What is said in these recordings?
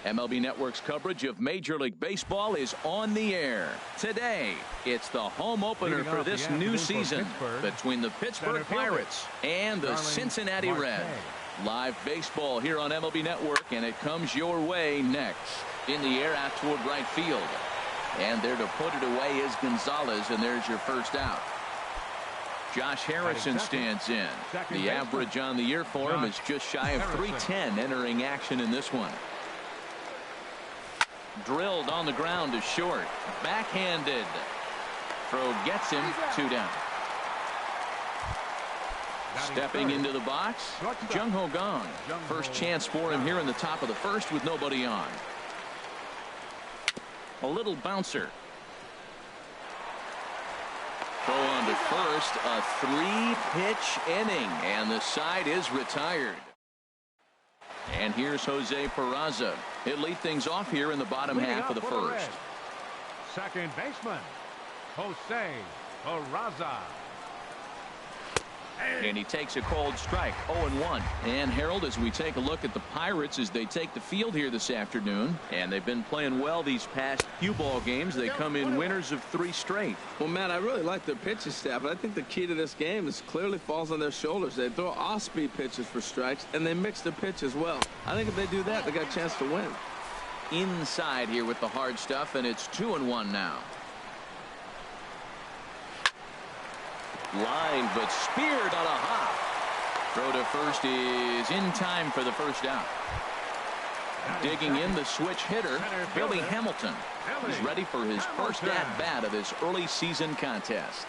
MLB Network's coverage of Major League Baseball is on the air. Today, it's the home opener for this new season between the Pittsburgh Pirates and the Cincinnati Reds. Live baseball here on MLB Network, and it comes your way next. In the air out toward right field. And there to put it away is Gonzalez, and there's your first out. Josh Harrison stands in. The average on the year for him is just shy of 310 entering action in this one. Drilled on the ground to short. Backhanded. Throw gets him. 2 down. Stepping into the box, Jung Ho Gong. First chance for him here in the top of the first with nobody on. A little bouncer. Throw on to first. A 3-pitch inning, and the side is retired. And here's Jose Peraza. He'll lead things off here in the bottom half of the first. Second baseman, Jose Peraza. And he takes a cold strike. 0-1. And Harold, as we take a look at the Pirates as they take the field here this afternoon, and they've been playing well these past few ball games. They come in winners of 3 straight. Well, Matt, I really like their pitching staff, but I think the key to this game is clearly falls on their shoulders. They throw off-speed pitches for strikes, and they mix the pitch as well. I think if they do that, they got a chance to win. Inside here with the hard stuff, and it's 2-1 now. Line, but speared on a hop. Throw to first is in time for the first out. Digging in the switch hitter, Billy Hamilton. He's ready for his first at-bat of this early season contest.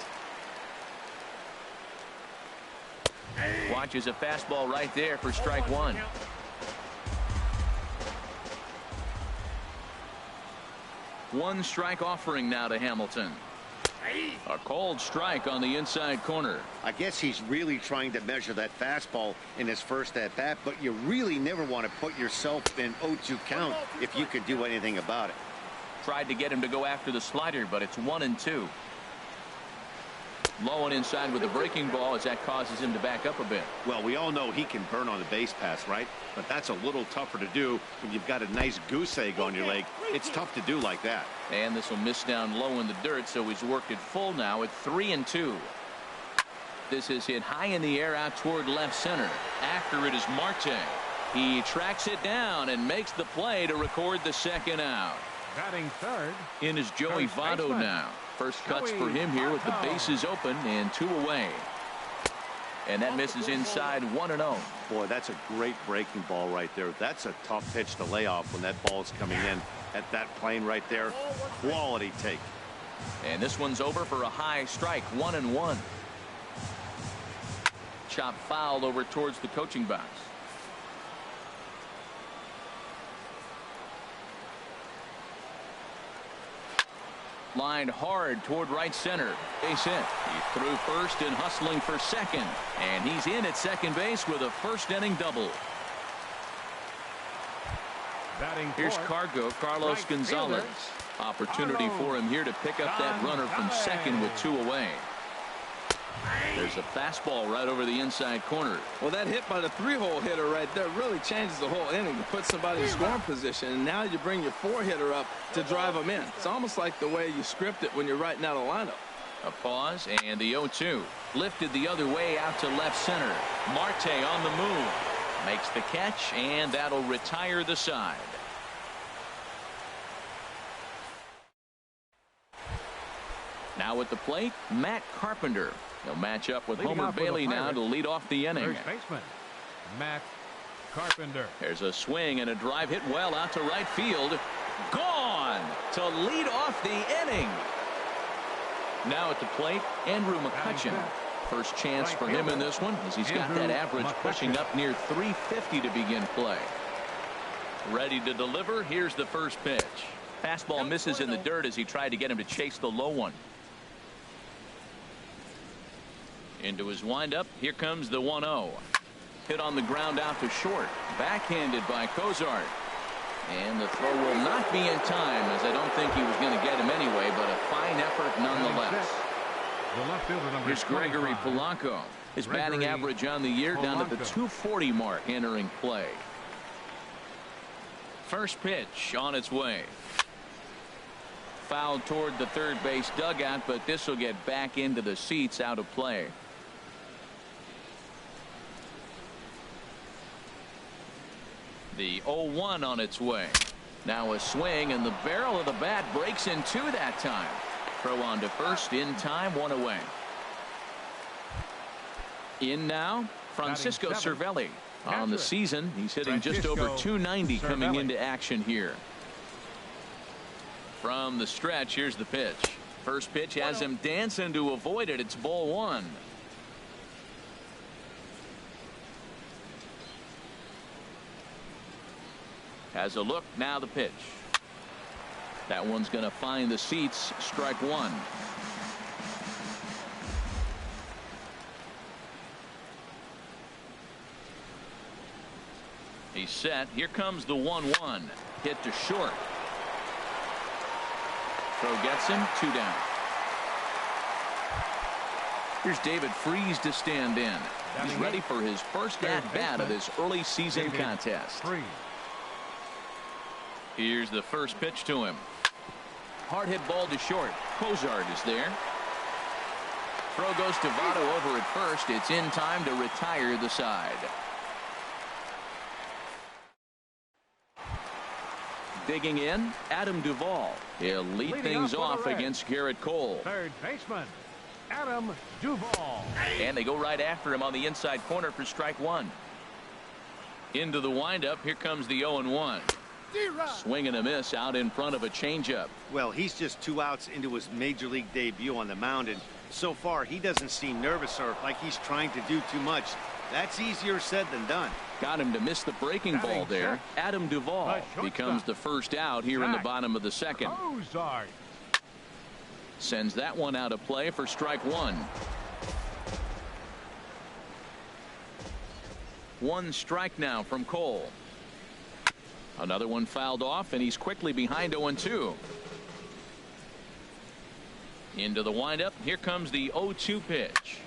Watches a fastball right there for strike 1. One strike offering now to Hamilton. A cold strike on the inside corner. I guess he's really trying to measure that fastball in his first at-bat, but you really never want to put yourself in 0-2 count if you can do anything about it. Tried to get him to go after the slider, but it's 1-2. Low and inside with the breaking ball as that causes him to back up a bit. Well, we all know he can burn on the base pass, right? But that's a little tougher to do when you've got a nice goose egg on your leg. It's tough to do like that. And this will miss down low in the dirt, so he's worked it full now at 3-2. This is hit high in the air out toward left center. After it is Marte. He tracks it down and makes the play to record the second out. Batting third. In is Joey Votto now. First cuts for him here with the bases open and 2 away. And that misses inside 1-0. Boy, that's a great breaking ball right there. That's a tough pitch to lay off when that ball is coming in at that plane right there. Quality take. And this one's over for a high strike. 1-1. Chop foul over towards the coaching box. Lined hard toward right center. Base hit. He threw first and hustling for second. And he's in at second base with a first inning double. Here's Carlos Gonzalez. Opportunity for him here to pick up that runner from second with 2 away. There's a fastball right over the inside corner. Well, that hit by the 3-hole hitter right there really changes the whole inning to put somebody in scoring position. And now you bring your 4-hitter up to drive them in. It's almost like the way you script it when you're writing out a lineup. A pause and the 0-2. Lifted the other way out to left center. Marte on the move. Makes the catch, and that'll retire the side. Now at the plate, Matt Carpenter. He'll match up with Homer Bailey now to lead off the inning. First baseman, Matt Carpenter. There's a swing and a drive hit well out to right field. Gone to lead off the inning. Now at the plate, Andrew McCutchen. First chance for him in this one as he's got that average pushing up near 350 to begin play. Ready to deliver. Here's the first pitch. Fastball misses in the dirt as he tried to get him to chase the low one. Into his windup. Here comes the 1-0. Hit on the ground out to short. Backhanded by Cozart. And the throw will not be in time, as I don't think he was going to get him anyway, but a fine effort nonetheless. Here's Gregory Polanco. His batting average on the year down to the 240 mark entering play. First pitch on its way. Fouled toward the third base dugout, but this will get back into the seats, out of play. The 0-1 on its way. Now a swing, and the barrel of the bat breaks in two that time. Throw on to first in time, one away. In now, Francisco Cervelli. On the season, he's hitting just over .290 coming into action here. From the stretch, here's the pitch. First pitch has him dancing to avoid it. It's ball one. Has a look, now the pitch. That one's going to find the seats, strike one. He's set. Here comes the 1-1. Hit to short. Throw gets him, two down. Here's David Freese to stand in. He's ready for his first at-bat of this early season contest. Here's the first pitch to him. Hard hit ball to short. Cozart is there. Throw goes to Votto over at first. It's in time to retire the side. Digging in, Adam Duvall. He'll lead things off against Garrett Cole. Third baseman, Adam Duvall. And they go right after him on the inside corner for strike one. Into the windup. Here comes the 0-1. Swing and a miss out in front of a changeup. Well, he's just 2 outs into his major league debut on the mound, and so far he doesn't seem nervous or like he's trying to do too much. That's easier said than done. Got him to miss the breaking ball there. Adam Duvall becomes the first out here in the bottom of the second. Sends that one out of play for strike one. One strike now from Cole. Another one fouled off, and he's quickly behind 0-2. Into the windup. Here comes the 0-2 pitch.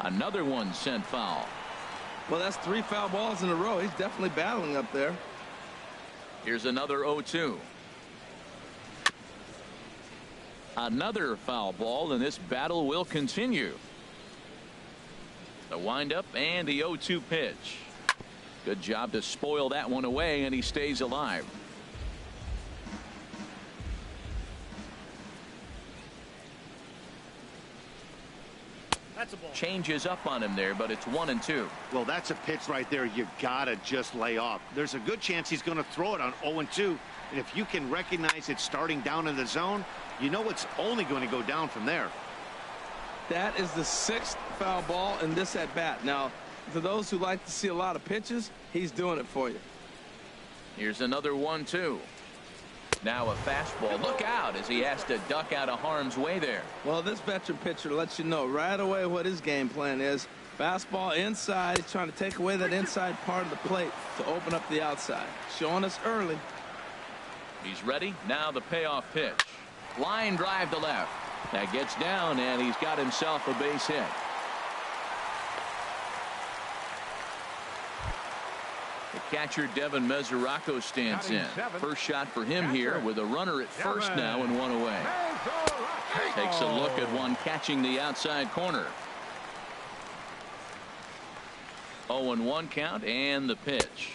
Another one sent foul. Well, that's 3 foul balls in a row. He's definitely battling up there. Here's another 0-2. Another foul ball, and this battle will continue. The windup and the 0-2 pitch. Good job to spoil that one away, and he stays alive. Changes up on him there, but it's 1-2. Well, that's a pitch right there you gotta just lay off. There's a good chance he's going to throw it on 0-2, and if you can recognize it starting down in the zone, you know it's only going to go down from there. That is the 6th foul ball in this at bat. Now, for those who like to see a lot of pitches, he's doing it for you. Here's another 1-2. Now a fastball. Look out as he has to duck out of harm's way there. Well, this veteran pitcher lets you know right away what his game plan is. Fastball inside. He's trying to take away that inside part of the plate to open up the outside. Showing us early. He's ready. Now the payoff pitch. Line drive to left. That gets down, and he's got himself a base hit. The catcher Devin Mesoraco stands in. First shot for him here with a runner at first now and one away. Takes a look at one catching the outside corner. 0-1 count and the pitch.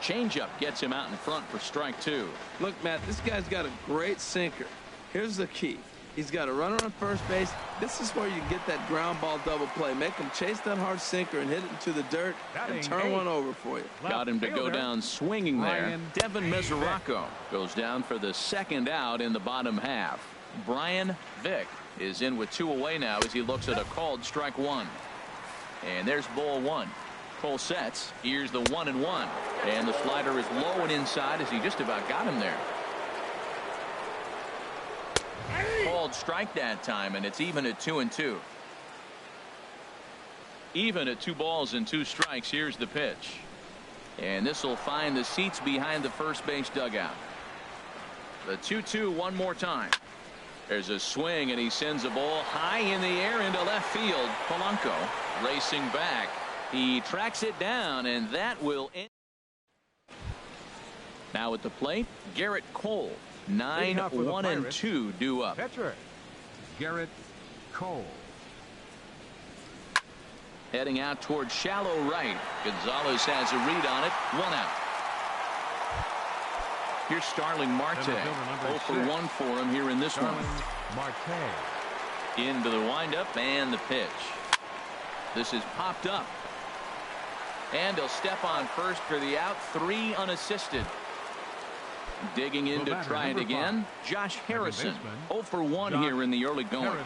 Changeup gets him out in front for strike two. Look, Matt, this guy's got a great sinker. Here's the key. He's got a runner on first base. This is where you get that ground ball double play. Make him chase that hard sinker and hit it into the dirt and turn one over for you. Got him to go down swinging there. Devin Mesoraco goes down for the second out in the bottom half. Brian Vick is in with 2 away now as he looks at a called strike one. And there's ball one. Cole sets. Here's the 1-1. And the slider is low and inside as he just about got him there. Called strike that time, and it's even at 2-2. Even at 2 balls and 2 strikes. Here's the pitch. And this will find the seats behind the first base dugout. The 2-2 one more time. There's a swing, and he sends a ball high in the air into left field. Polanco racing back. He tracks it down, and that will end. Now at the plate, Garrett Cole. 9-1-2 due up. Pitcher, Garrett Cole. Heading out towards shallow right. Gonzalez has a read on it. 1 out. Here's Starling Marte. 0 for 1 for him here in this one. Marte. Into the windup and the pitch. This is popped up. And he'll step on first for the out. 3 unassisted. Digging in to try it again. Josh Harrison. 0 for 1 here in the early going.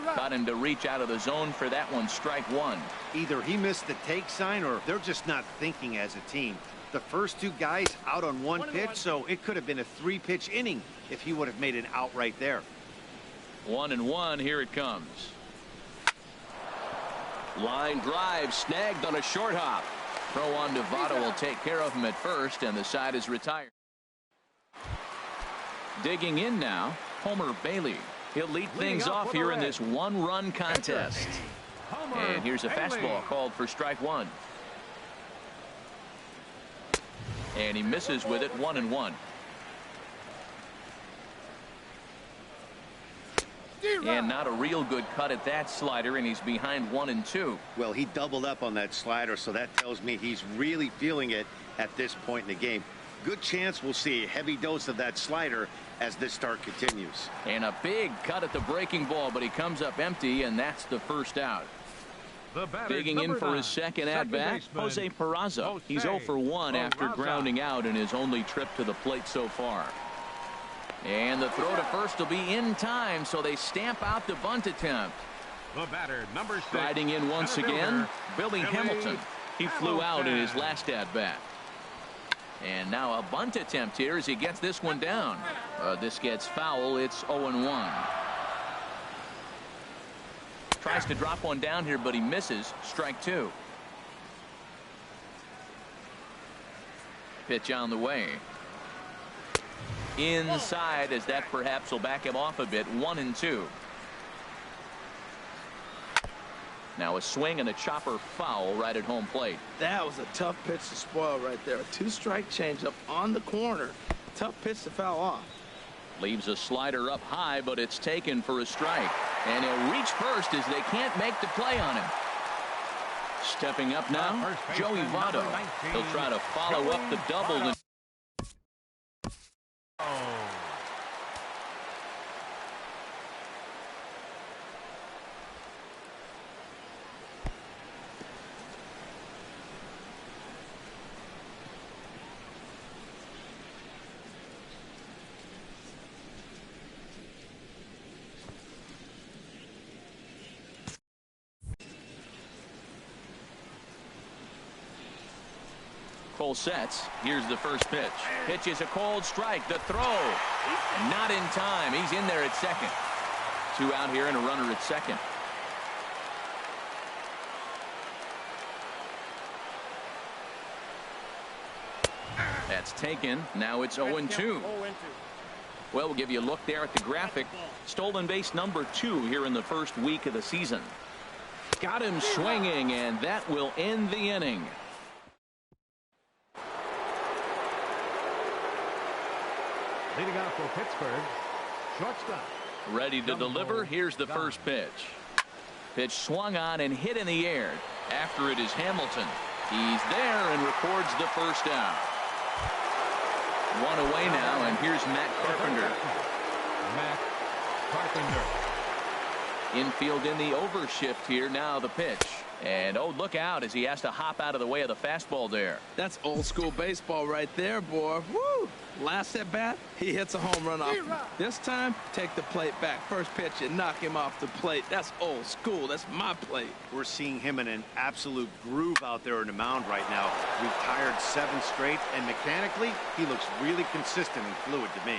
Got him to reach out of the zone for that one. Strike 1. Either he missed the take sign or they're just not thinking as a team. The first 2 guys out on 1 pitch, so it could have been a 3-pitch inning if he would have made an out right there. 1-1. Here it comes. Line drive snagged on a short hop. Throw on to Votto will take care of him at first, and the side is retired. Digging in now, Homer Bailey. He'll lead things off here in this 1-run contest. And here's a fastball called for strike 1. And he misses with it. 1-1. And not a real good cut at that slider, and he's behind 1-2. Well, he doubled up on that slider, so that tells me he's really feeling it at this point in the game. Good chance we'll see a heavy dose of that slider as this start continues. And a big cut at the breaking ball, but he comes up empty, and that's the first out. Digging in for his second at-bat, Jose Peraza. He's 0 for 1 after grounding out in his only trip to the plate so far. And the throw to first will be in time, so they stamp out the bunt attempt. The batter, number 6. Riding in once again, Billy Hamilton. He flew out in his last at-bat. And now a bunt attempt here as he gets this one down. This gets foul. It's 0-1. Tries to drop one down here, but he misses. Strike 2. Pitch on the way. Inside, as that perhaps will back him off a bit. 1-2. Now a swing and a chopper foul right at home plate. That was a tough pitch to spoil right there. A 2-strike changeup on the corner. Tough pitch to foul off. Leaves a slider up high, but it's taken for a strike. And he'll reach first as they can't make the play on him. Stepping up now, Joey Votto. He'll try to follow up the double. Cole sets. Here's the first pitch. Pitch is a cold strike. The throw. Not in time. He's in there at second. 2 out here and a runner at second. That's taken. Now it's 0-2. Well, we'll give you a look there at the graphic. Stolen base number 2 here in the first week of the season. Got him swinging, and that will end the inning. Leading off for Pittsburgh, shortstop. Ready to deliver. Here's the first pitch. Pitch swung on and hit in the air. After it is Hamilton. He's there and records the first out. 1 away now, and here's Matt Carpenter. Matt Carpenter. Infield in the overshift here. Now the pitch. And oh, look out as he has to hop out of the way of the fastball there. That's old school baseball right there, boy. Woo! Last at bat, he hits a home run off. This time, take the plate back. First pitch and knock him off the plate. That's old school. That's my plate. We're seeing him in an absolute groove out there on the mound right now. Retired 7 straight, and mechanically, he looks really consistent and fluid to me.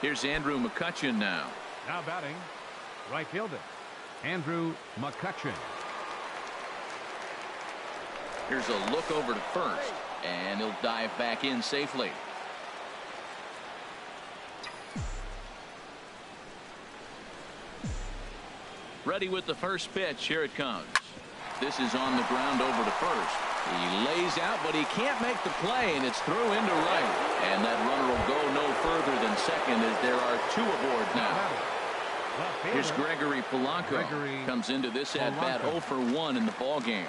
Here's Andrew McCutchen now. Now batting, right fielder, Andrew McCutchen. Here's a look over to first, and he'll dive back in safely. Ready with the first pitch. Here it comes. This is on the ground over to first. He lays out, but he can't make the play, and it's through into right. And that runner will go no further than second as there are two aboard now. Here's Gregory Polanco. Comes into this at-bat 0 for 1 in the ball game.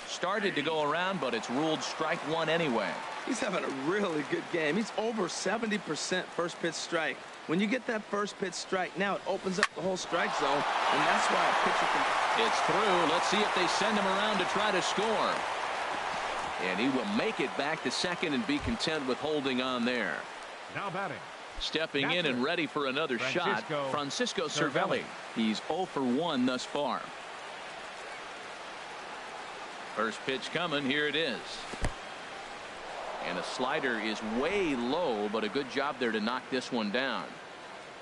Started to go around, but it's ruled strike one anyway. He's having a really good game. He's over 70% first pitch strike. When you get that first pitch strike, now it opens up the whole strike zone, and that's why a pitcher can... It's through. Let's see if they send him around to try to score. And he will make it back to second and be content with holding on there. Now batting. Stepping in and ready for another shot, Francisco Cervelli. He's 0 for 1 thus far. First pitch coming. Here it is. And a slider is way low, but a good job there to knock this one down.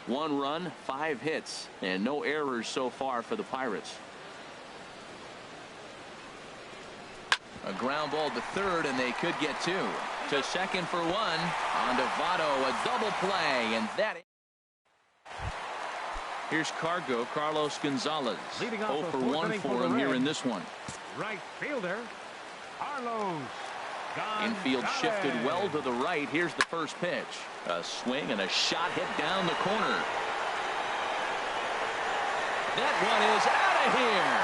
1 run, 5 hits, and no errors so far for the Pirates. A ground ball to third, and they could get 2. To second for 1. On to Votto, a double play, and that... Here's Carlos Gonzalez. 0 for 1 for him here in this one. Right fielder, Carlos. Infield shifted well to the right. Here's the first pitch. A swing and a shot hit down the corner. That one is out of here.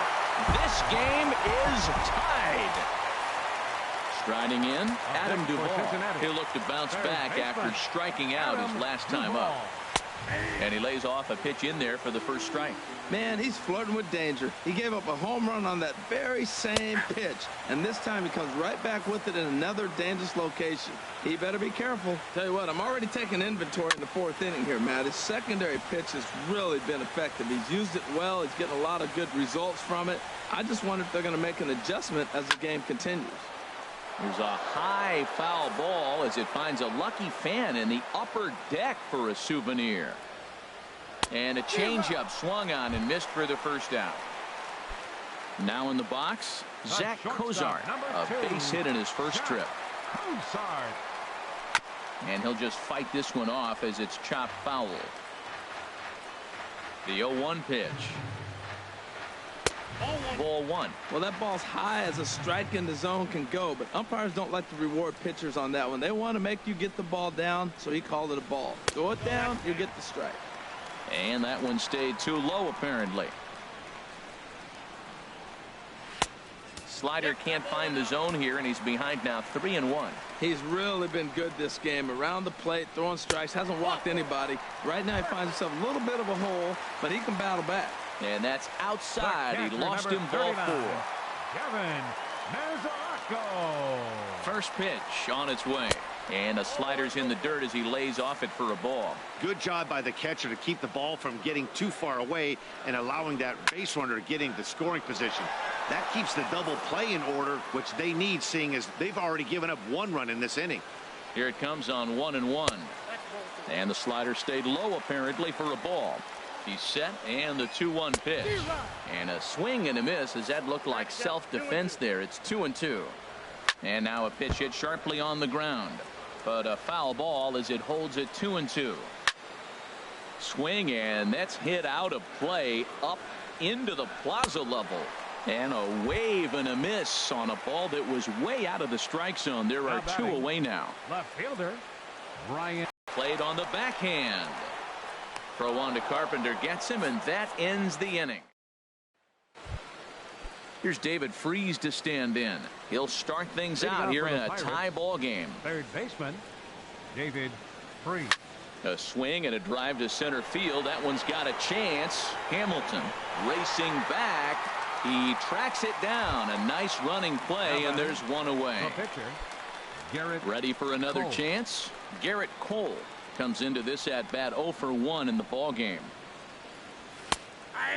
This game is tied. Striding in, Adam Duvall. He'll look to bounce back after striking out his last time up. And he lays off a pitch in there for the first strike. Man, he's flirting with danger. He gave up a home run on that very same pitch. And this time he comes right back with it in another dangerous location. He better be careful. Tell you what, I'm already taking inventory in the 4th inning here, Matt. His secondary pitch has really been effective. He's used it well. He's getting a lot of good results from it. I just wonder if they're going to make an adjustment as the game continues. There's a high foul ball as it finds a lucky fan in the upper deck for a souvenir. And a changeup swung on and missed for the first out. Now in the box, Zach Cozart, a base hit in his first trip. And he'll just fight this one off as it's chopped foul. The 0-1 pitch. Ball 1. Well, that ball's high as a strike in the zone can go, but umpires don't like to reward pitchers on that one. They want to make you get the ball down, so he called it a ball. Throw it down, you get the strike. And that one stayed too low, apparently. Slider can't find the zone here, and he's behind now 3-1. He's really been good this game. Around the plate, throwing strikes, hasn't walked anybody. Right now he finds himself a little bit of a hole, but he can battle back. And that's outside. He lost him ball 4. Kevin Mazzaracco. First pitch on its way. And a slider's in the dirt as he lays off it for a ball. Good job by the catcher to keep the ball from getting too far away and allowing that base runner to get into scoring position. That keeps the double play in order, which they need, seeing as they've already given up 1 run in this inning. Here it comes on 1-1. And the slider stayed low apparently for a ball. He's set, and the 2-1 pitch. And a swing and a miss as that looked like self-defense there. It's 2-2. And now a pitch hit sharply on the ground. But a foul ball as it holds it 2-2. Swing, and that's hit out of play up into the plaza level. And a wave and a miss on a ball that was way out of the strike zone. There are 2 away now. Left fielder, Brian. Played on the backhand. Throw on to Carpenter, gets him, and that ends the inning. Here's David Freese to stand in. He'll start things out here in a tie ball game. Third baseman, David Freese. A swing and a drive to center field. That one's got a chance. Hamilton racing back. He tracks it down. A nice running play, and there's 1 away. Ready for another chance? Garrett Cole comes into this at bat 0 for 1 in the ball game.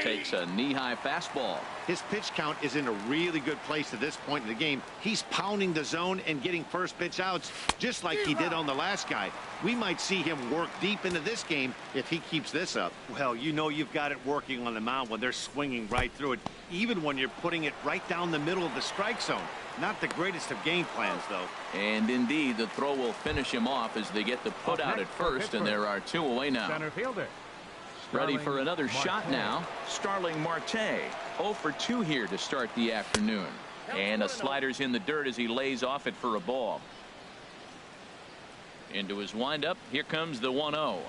Takes a knee-high fastball. His pitch count is in a really good place at this point in the game. He's pounding the zone and getting first pitch outs just like he did on the last guy. We might see him work deep into this game if he keeps this up. Well, you know you've got it working on the mound when they're swinging right through it, even when you're putting it right down the middle of the strike zone. Not the greatest of game plans, though. And indeed, the throw will finish him off as they get the put out at first, and there are 2 away now. Center fielder, Ready for another shot now. Starling Marte. 0 for 2 here to start the afternoon. And a slider's in the dirt as he lays off it for a ball. Into his windup. Here comes the 1-0.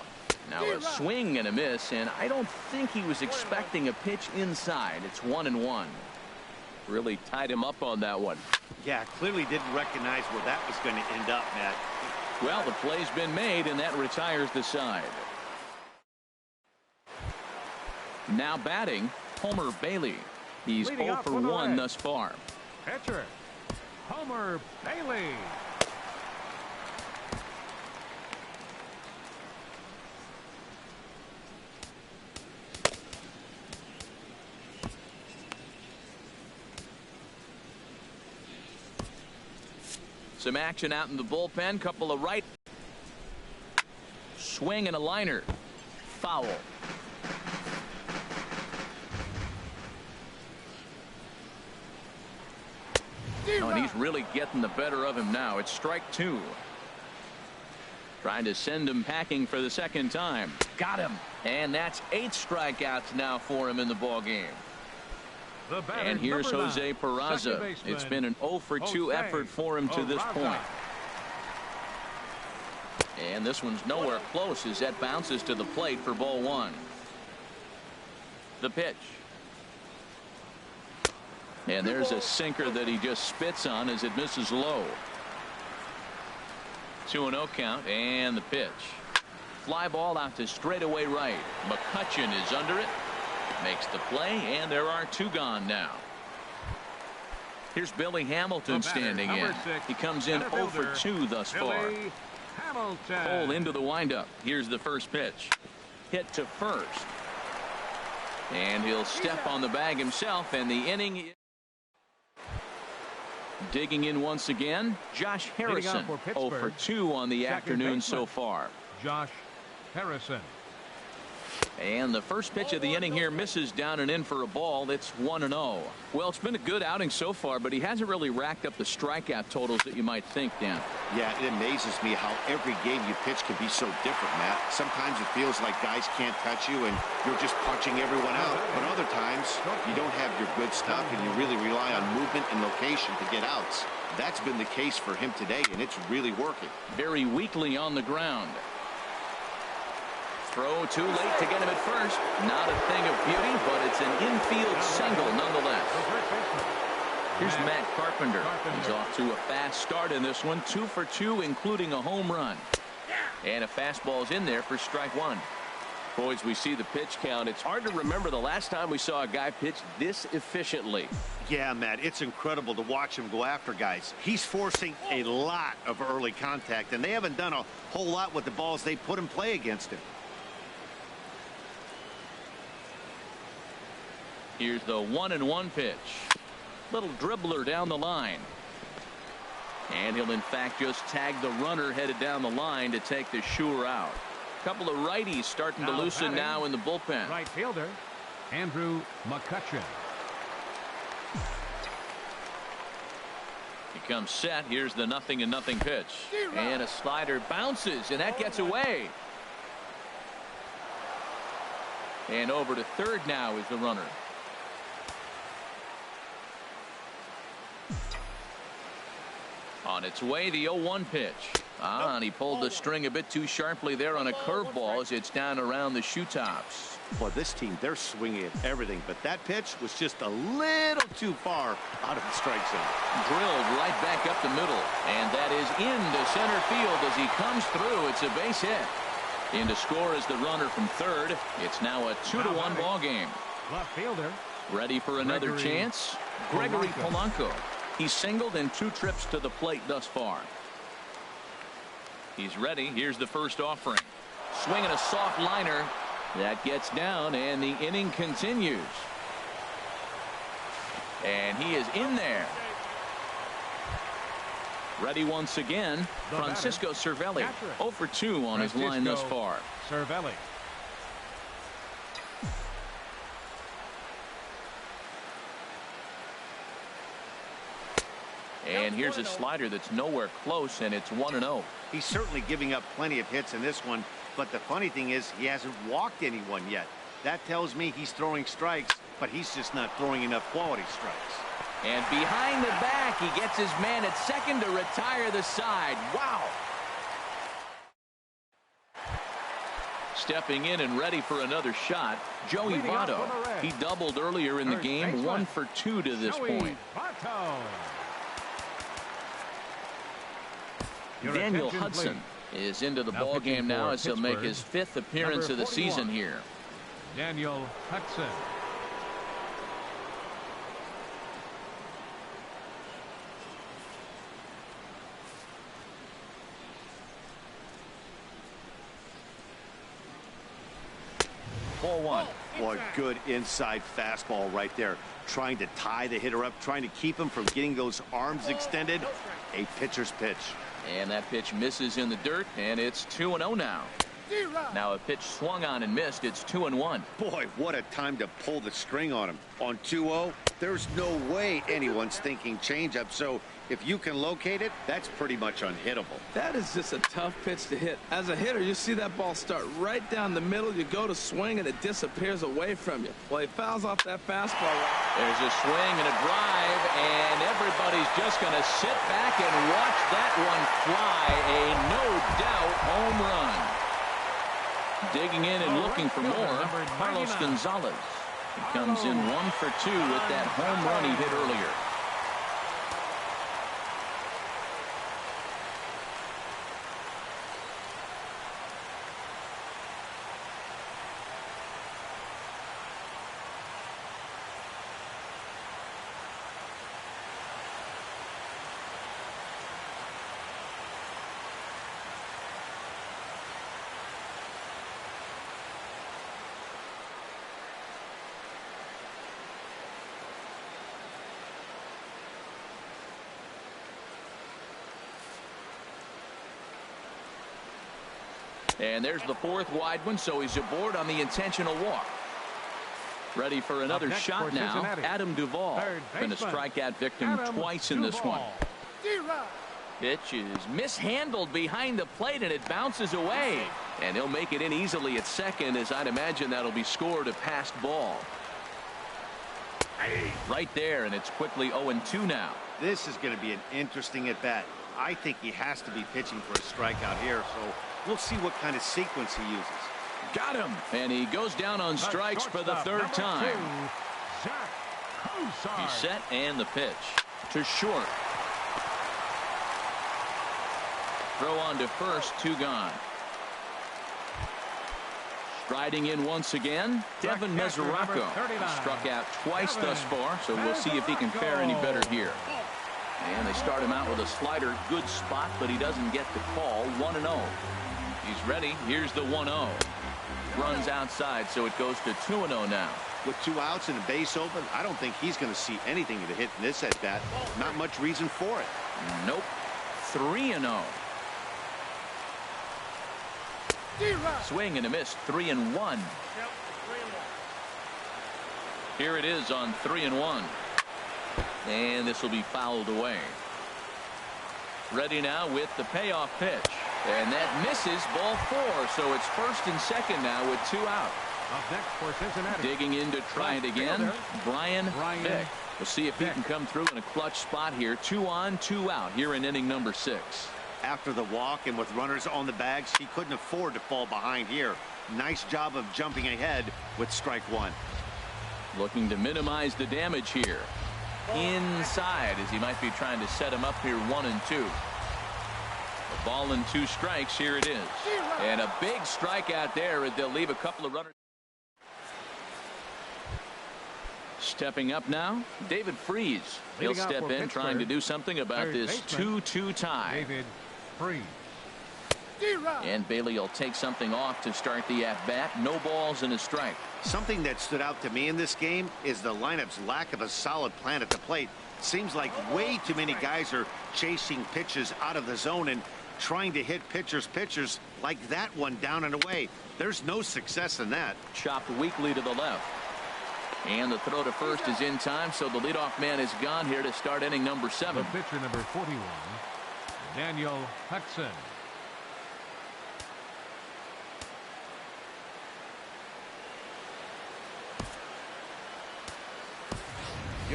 Now a swing and a miss, and I don't think he was expecting a pitch inside. It's 1-1. Really tied him up on that one. Yeah, clearly didn't recognize where that was going to end up, Matt. Well, the play's been made, and that retires the side. Now batting, Homer Bailey. He's 0 for 1 thus far. Pitcher, Homer Bailey. Some action out in the bullpen. Couple of right. Swing and a liner. Foul. Oh, and he's really getting the better of him now. It's strike 2. Trying to send him packing for the second time. Got him. And that's 8 strikeouts now for him in the ball game. And here's Jose Peraza. It's been an 0 for 2 effort for him to this point. And this one's nowhere close as that bounces to the plate for ball 1. The pitch. And there's a sinker that he just spits on as it misses low. 2-0 count, and the pitch. Fly ball out to straightaway right. McCutchen is under it. Makes the play, and there are 2 gone now. Here's Billy Hamilton standing in. He comes in 0 for 2 thus far. Cole into the windup. Here's the first pitch. Hit to first. And he'll step on the bag himself, and the inning. Digging in once again, Josh Harrison. 0 for 2 on the afternoon so far. Josh Harrison. And the first pitch of the inning here misses down and in for a ball. It's 1-0. Well, it's been a good outing so far, but he hasn't really racked up the strikeout totals that you might think, Dan. Yeah, it amazes me how every game you pitch can be so different, Matt. Sometimes it feels like guys can't touch you and you're just punching everyone out. But other times you don't have your good stuff and you really rely on movement and location to get outs. That's been the case for him today, and it's really working. Very weakly on the ground. Throw too late to get him at first. Not a thing of beauty, but it's an infield single nonetheless. Here's Matt Carpenter. He's off to a fast start in this one. 2 for 2, including a home run. And a fastball's in there for strike 1. Boys, we see the pitch count. It's hard to remember the last time we saw a guy pitch this efficiently. Yeah, Matt, it's incredible to watch him go after guys. He's forcing a lot of early contact, and they haven't done a whole lot with the balls they put in play against him. Here's the 1-1 pitch. Little dribbler down the line. And he'll in fact just tag the runner headed down the line to take the sure out. Couple of righties starting to loosen now in the bullpen. Right fielder Andrew McCutchen. He comes set. Here's the 0-0 pitch. And a slider bounces, and that gets away. And over to third now is the runner. On its way, the 0-1 pitch. And he pulled the string a bit too sharply there on a curveball as it's down around the shoe tops. Boy, this team, they're swinging at everything, but that pitch was just a little too far out of the strike zone. Drilled right back up the middle, and that is into center field as he comes through. It's a base hit. In to score is the runner from third. It's now a 2-1 ball game. Left fielder. Ready for another chance? Gregory Polanco. He's singled in 2 trips to the plate thus far. He's ready. Here's the first offering. Swinging a soft liner. That gets down, and the inning continues. And he is in there. Ready once again. Francisco Cervelli. 0 for 2 on his line thus far. Cervelli. And here's a slider that's nowhere close, and it's 1-0. He's certainly giving up plenty of hits in this one, but the funny thing is he hasn't walked anyone yet. That tells me he's throwing strikes, but he's just not throwing enough quality strikes. And behind the back, he gets his man at second to retire the side. Wow. Stepping in and ready for another shot, Joey Votto. He doubled earlier in the game, 1 for 2 to this point. Daniel Hudson is into the ball game now as he'll make his 5th appearance of the season here. Daniel Hudson. Ball 1. Boy, good inside fastball right there. Trying to tie the hitter up, trying to keep him from getting those arms extended. A pitcher's pitch. And that pitch misses in the dirt, and it's 2-0 now. Now a pitch swung on and missed. It's 2-1. Boy, what a time to pull the string on him. On 2-0, there's no way anyone's thinking changeup. So if you can locate it, that's pretty much unhittable. That is just a tough pitch to hit. As a hitter, you see that ball start right down the middle. You go to swing, and it disappears away from you. Well, he fouls off that fastball. There's a swing and a drive, and everybody's just going to sit back and watch that one fly. A no-doubt home run. Digging in and looking for more, Carlos Gonzalez. He comes in 1 for 2 with that home run he hit earlier. And there's the 4th wide one, so he's aboard on the intentional walk. Ready for another shot now. Adam Duvall been a strikeout victim twice in this one. Pitch is mishandled behind the plate, and it bounces away. And he'll make it in easily at second, as I'd imagine that'll be scored a passed ball. Right there, and it's quickly 0-2 now. This is going to be an interesting at-bat. I think he has to be pitching for a strikeout here, so we'll see what kind of sequence he uses. Got him, and he goes down on strikes for the 3rd time. He's set, and the pitch to short. Throw on to first, 2 gone. Striding in once again, Devin Mesoraco. Struck out twice thus far, so we'll see if he can fare any better here. And they start him out with a slider. Good spot, but he doesn't get the call. 1-0. He's ready. Here's the 1-0. Runs outside, so it goes to 2-0 now. With 2 outs and a base open, I don't think he's going to see anything to hit in this at-bat. Not much reason for it. Nope. 3-0. Swing and a miss. 3-1. Here it is on 3-1. And this will be fouled away. Ready now with the payoff pitch. And that misses, ball 4. So it's 1st and 2nd now with 2 out. Up next for Cincinnati. Digging in to try it again, Brian Vick. We'll see if he can come through in a clutch spot here. 2 on, 2 out here in inning number 6. After the walk and with runners on the bags, he couldn't afford to fall behind here. Nice job of jumping ahead with strike 1. Looking to minimize the damage here. Inside, as he might be trying to set him up here 1-2. A ball and 2 strikes. Here it is. And a big strikeout there as they'll leave a couple of runners. Stepping up now, David Freese. He'll step in trying to do something about this 2-2 tie. David Freese. And Bailey will take something off to start the at-bat. No balls and a strike. Something that stood out to me in this game is the lineup's lack of a solid plan at the plate. Seems like way too many guys are chasing pitches out of the zone and trying to hit pitchers like that one down and away. There's no success in that. Chopped weakly to the left. And the throw to first is in time, so the leadoff man is gone here to start inning number 7. The pitcher number 41, Daniel Hudson.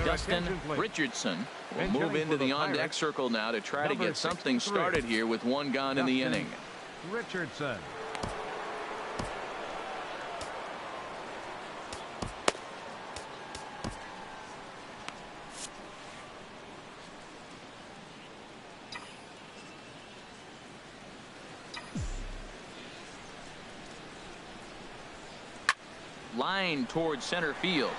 Dustin Richardson will move into the on-deck circle now to try to get something started here with one gone in the inning. Richardson. Line towards center field.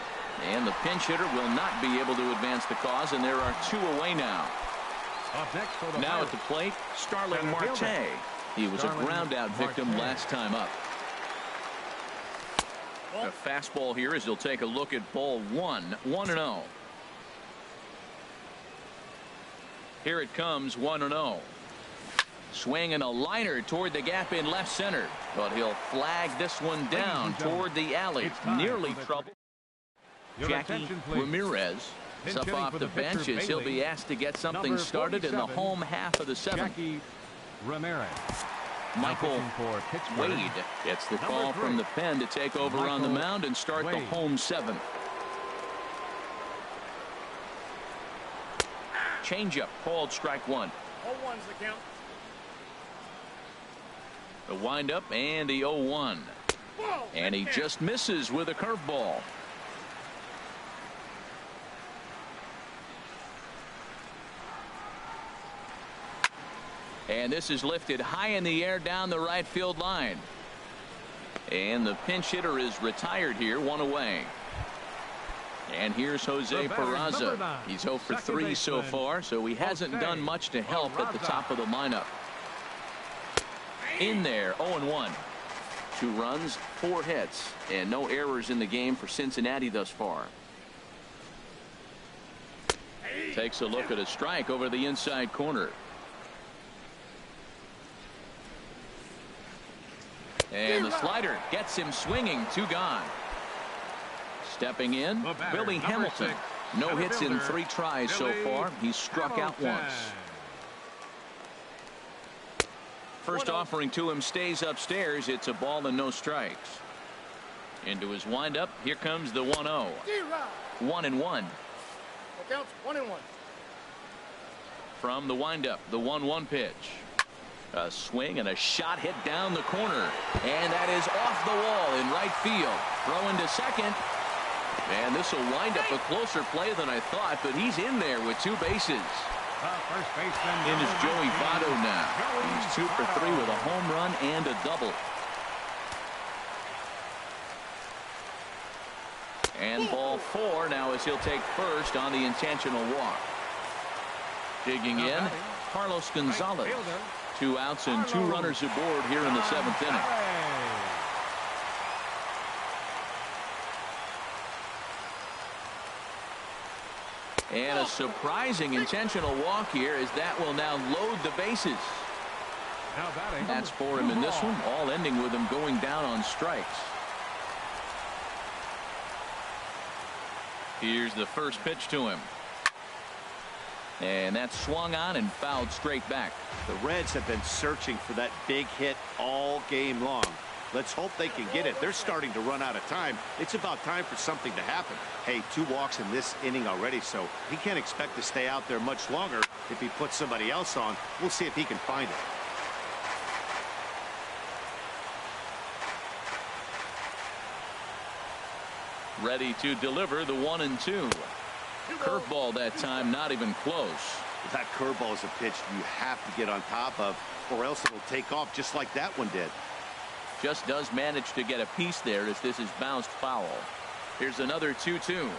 And the pinch hitter will not be able to advance the cause, and there are 2 away now. Up next for the Now at the plate, Starling Marte. He was a ground-out victim last time up. A fastball here as he'll take a look at ball 1, 1-0. Here it comes, 1-0. Swing and a liner toward the gap in left center, but he'll flag this one down toward the alley. Nearly trouble. Jackie Ramirez is up off the bench as he'll be asked to get something started in the home half of the 7th. Jackie Ramirez. Michael Wade gets the call from the pen to take over on the mound and start the home 7th. Changeup called strike 1. 0-1's the count. The windup and the 0-1. And he just misses with a curveball. And this is lifted high in the air down the right field line. And the pinch hitter is retired here, 1 away. And here's Jose Peraza. He's 0 for 3 so far, so he hasn't done much to help at the top of the lineup. In there, 0-1. 2 runs, 4 hits, and no errors in the game for Cincinnati thus far. Takes a look at a strike over the inside corner. And the slider gets him swinging, 2 gone. Stepping in, Billy Hamilton. No hits in 3 tries so far. He's struck out once. First offering to him stays upstairs. It's a ball and no strikes. Into his windup. Here comes the 1-0. 1-1. Counts 1-1. From the windup, the 1-1 pitch. A swing and a shot hit down the corner. And that is off the wall in right field. Throw into second. And this will wind up a closer play than I thought, but he's in there with 2 bases. First baseman. In is Joey Votto now. He's 2 for 3 with a home run and a double. And ball 4 now as he'll take first on the intentional walk. Digging in, Carlos Gonzalez. 2 outs and 2 runners aboard here in the 7th inning. And a surprising intentional walk here as that will now load the bases. That's for him in this one, all ending with him going down on strikes. Here's the first pitch to him. And that's swung on and fouled straight back. The Reds have been searching for that big hit all game long. Let's hope they can get it. They're starting to run out of time. It's about time for something to happen. Hey, 2 walks in this inning already, so he can't expect to stay out there much longer. If he puts somebody else on, we'll see if he can find it. Ready to deliver the 1-2. Curveball that time, not even close. That curveball is a pitch you have to get on top of, or else it'll take off just like that one did. Just does manage to get a piece there as this is bounced foul. Here's another 2-2.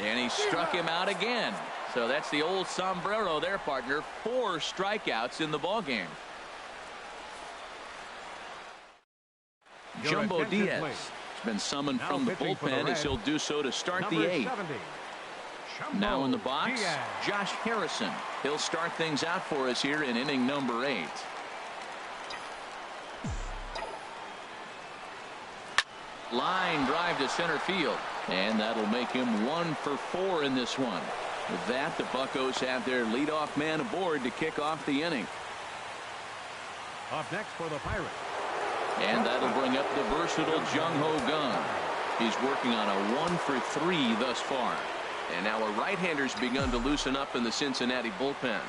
And he struck him out again. So that's the old sombrero there, partner. 4 strikeouts in the ballgame. Jumbo Diaz has been summoned from the bullpen as he'll do so to start the 8th. Now in the box, Josh Harrison. He'll start things out for us here in inning number 8. Line drive to center field. And that'll make him 1 for 4 in this one. With that, the Buccos have their leadoff man aboard to kick off the inning. Up next for the Pirates. And that'll bring up the versatile Jung-Ho Gun. He's working on a 1 for 3 thus far. And now a right-hander's begun to loosen up in the Cincinnati bullpen.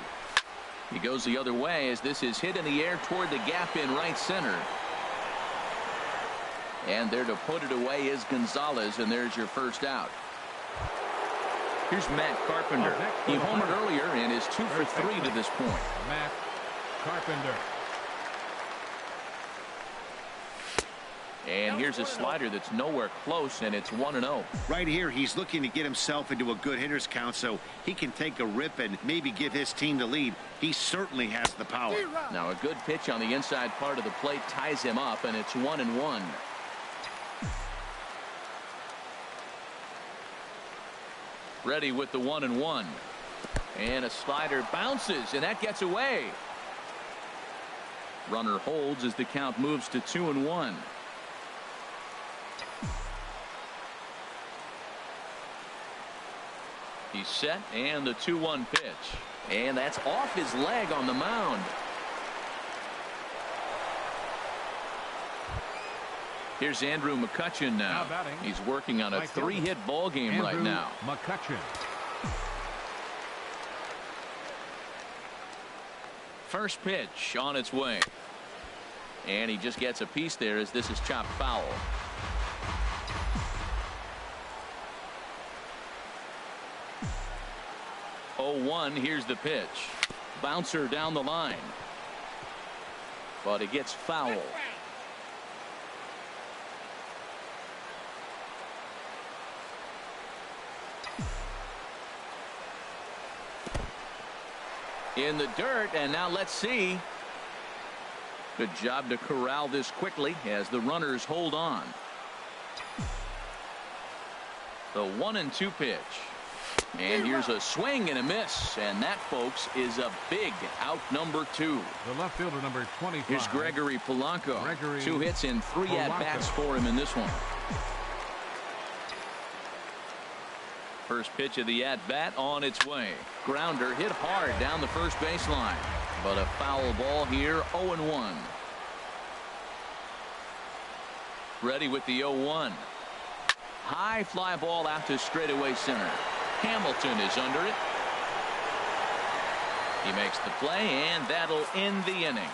He goes the other way as this is hit in the air toward the gap in right center. And there to put it away is Gonzalez, and there's your first out. Here's Matt Carpenter. He homered earlier and is 2 for 3 to this point. Matt Carpenter. And here's a slider that's nowhere close, and it's 1-0. Right here, he's looking to get himself into a good hitter's count so he can take a rip and maybe give his team the lead. He certainly has the power. Now a good pitch on the inside part of the plate ties him up, and it's 1-1. Ready with the 1-1. And a slider bounces, and that gets away. Runner holds as the count moves to 2-1. He's set, and the 2-1 pitch. And that's off his leg on the mound. Here's Andrew McCutchen now. He's working on a 3-hit ball game right now. McCutchen. First pitch on its way. And he just gets a piece there as this is chopped foul. 0-1. Here's the pitch. Bouncer down the line. But it gets foul. In the dirt, and now let's see. Good job to corral this quickly as the runners hold on. The 1-2 pitch. And here's a swing and a miss, and that, folks, is a big out number 2. The left fielder, number 25. Here's Gregory Polanco. 2 hits and 3 at-bats for him in this one. First pitch of the at-bat on its way. Grounder hit hard down the first baseline, but a foul ball here. 0-1. Ready with the 0-1. High fly ball out to straightaway center. Hamilton is under it. He makes the play, and that'll end the inning.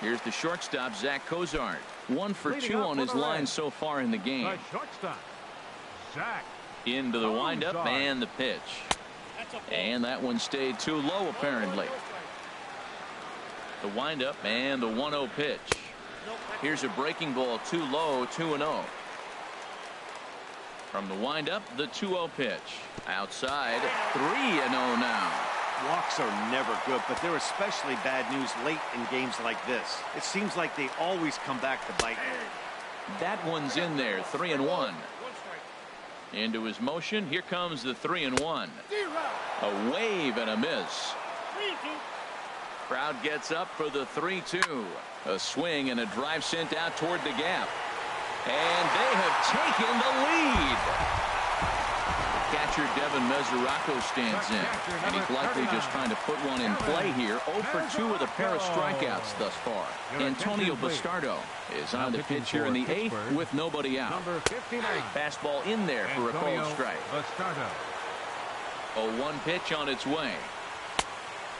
Here's the shortstop, Zach Cozart. 1 for 2 on his line so far in the game. The shortstop, Zach. Into the windup and the pitch. And that one stayed too low, apparently. The windup and the 1-0 pitch. Here's a breaking ball too low, 2-0. From the windup, the 2-0 pitch. Outside, 3-0 now. Walks are never good, but they're especially bad news late in games like this. It seems like they always come back to bite. That one's in there, 3-1. Into his motion, here comes the 3-1. A wave and a miss. Crowd gets up for the 3-2. A swing and a drive sent out toward the gap. And they have taken the lead. The catcher Devin Mesoraco stands in, and he's likely just trying to put one in play here. 0 for 2 with a pair of strikeouts thus far. Antonio Bastardo is on the pitch here in the 8th with nobody out. Fastball in there for a called strike. 0-1 pitch on its way.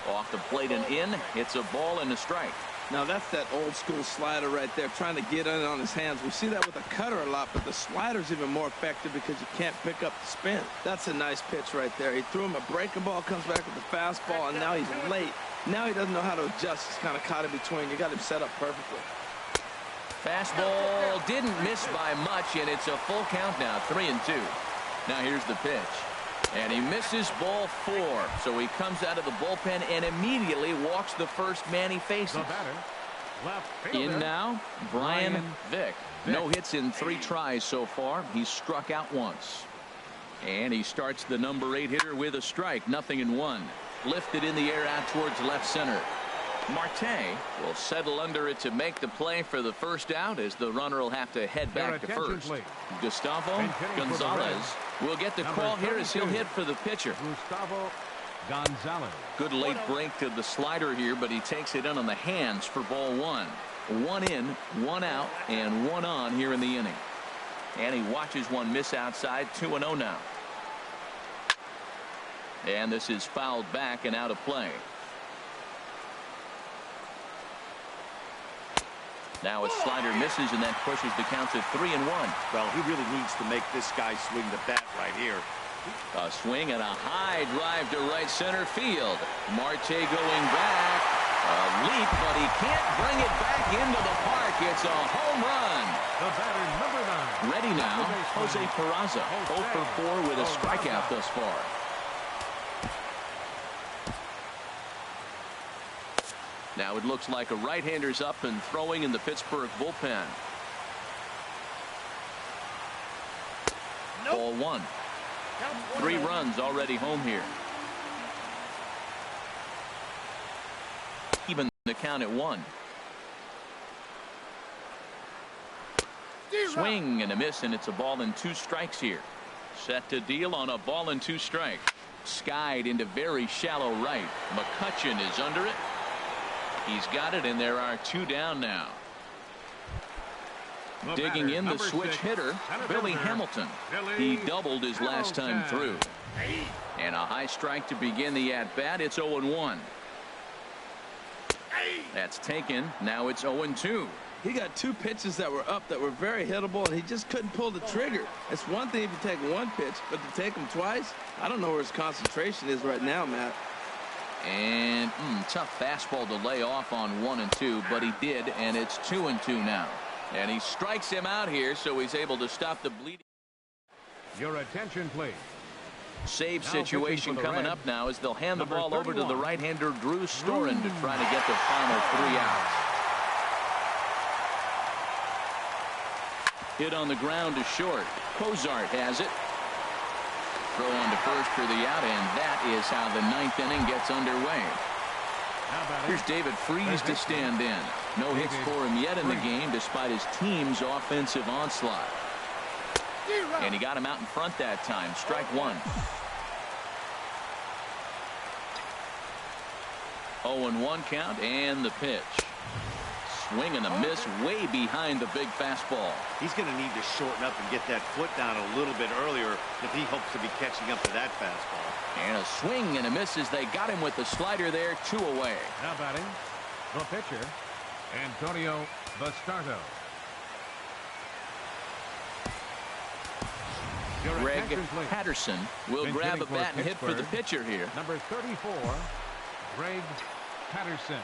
Off the plate and in. It's a ball and a strike. Now that's that old school slider right there, trying to get in on his hands. We see that with a cutter a lot, but the slider's even more effective because you can't pick up the spin. That's a nice pitch right there. He threw him a breaking ball, comes back with the fastball, and now he's late. Now he doesn't know how to adjust. He's kind of caught in between. You got him set up perfectly. Fastball didn't miss by much, and it's a full count now, 3-2. Now here's the pitch. And he misses ball 4. So he comes out of the bullpen and immediately walks the first man he faces. In now, Brian Vick. No hits in 3 tries so far. He's struck out once. And he starts the number 8 hitter with a strike. 0-1. Lifted in the air out towards left center. Marte will settle under it to make the play for the first out, as the runner will have to head back to first. Gustavo Gonzalez will get the call here as he'll hit for the pitcher. Gustavo Gonzalez. Good late break to the slider here, but he takes it in on the hands for ball one. One in, one out, and one on here in the inning. And he watches one miss outside. 2-0 now. And this is fouled back and out of play. Now a slider misses, and that pushes the count to 3-1. Well, he really needs to make this guy swing the bat right here. A swing and a high drive to right center field. Marte going back. A leap, but he can't bring it back into the park. It's a home run. The batter, number 9. Ready now, Jose Peraza. 0 for 4 with a strikeout thus far. Now it looks like a right-hander's up and throwing in the Pittsburgh bullpen. Ball one. 3 runs already home here. Even the count at 1. Swing and a miss, and it's a ball and 2 strikes here. Set to deal on a ball and 2 strikes. Skied into very shallow right. McCutchen is under it. He's got it, and there are 2 down now. Digging in the switch hitter, Billy Hamilton. He doubled his last time through. And a high strike to begin the at-bat. It's 0-1. That's taken. Now it's 0-2. He got 2 pitches that were up that were very hittable, and he just couldn't pull the trigger. It's one thing if you take 1 pitch, but to take him twice, I don't know where his concentration is right now, Matt. And tough fastball to lay off on 1 and 2, but he did, and it's 2-2 now. And he strikes him out here, so he's able to stop the bleeding. Your attention, please. Save situation coming up now as they'll hand the ball over to the right-hander Drew Storen to try to get the final 3 outs. Hit on the ground to short. Cozart has it. Throw on to first for the out, and that is how the 9th inning gets underway. Here's David Freese to stand in. No hits for him yet in the game despite his team's offensive onslaught. And he got him out in front that time. Strike 1. 0-1 count, and the pitch. Swing and a miss way behind the big fastball. He's going to need to shorten up and get that foot down a little bit earlier if he hopes to be catching up to that fastball. And a swing and a miss as they got him with the slider there. 2 away. Now batting, the pitcher, Antonio Bastardo. Greg Patterson will grab a bat and hit for the pitcher here. Number 34, Greg Patterson.